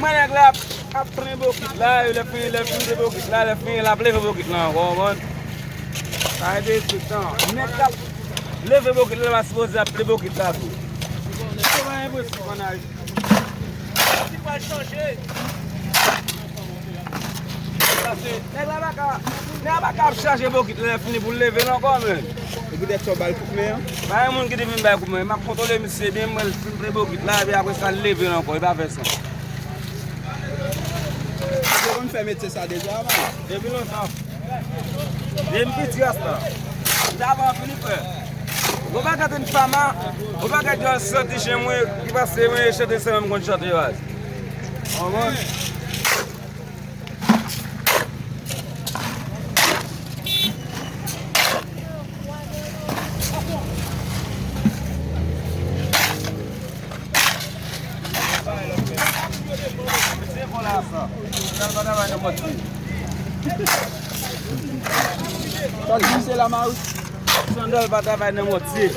Mwen ek la ap pren bokit la, le fin de bokit la, le fin la leve bokit la ankon, man. Sa e de tout an. Nek la leve bokit la, ma suppose ap pren bokit la tou. Koman yon bokit man a yon? Si pa chanje. Nek la baka ap chanje bokit la, fini pou leve lankon, men. E gide chou bal koukme yon? Ba yon moun ki devine bay koukme, ma kontrole misye, bien mwen fin pren bokit la, bi apre sa leve lankon, yon pa fe san. On fait mettre ça déjà avant. Depuis longtemps. J'ai une petite rasta. D'abord, Philippe. On va garder une femme, on va garder un sorti chez moi qui va se chanter ça même quand je chante. On va. C'est la maus. Sandal va travailler dans moitié.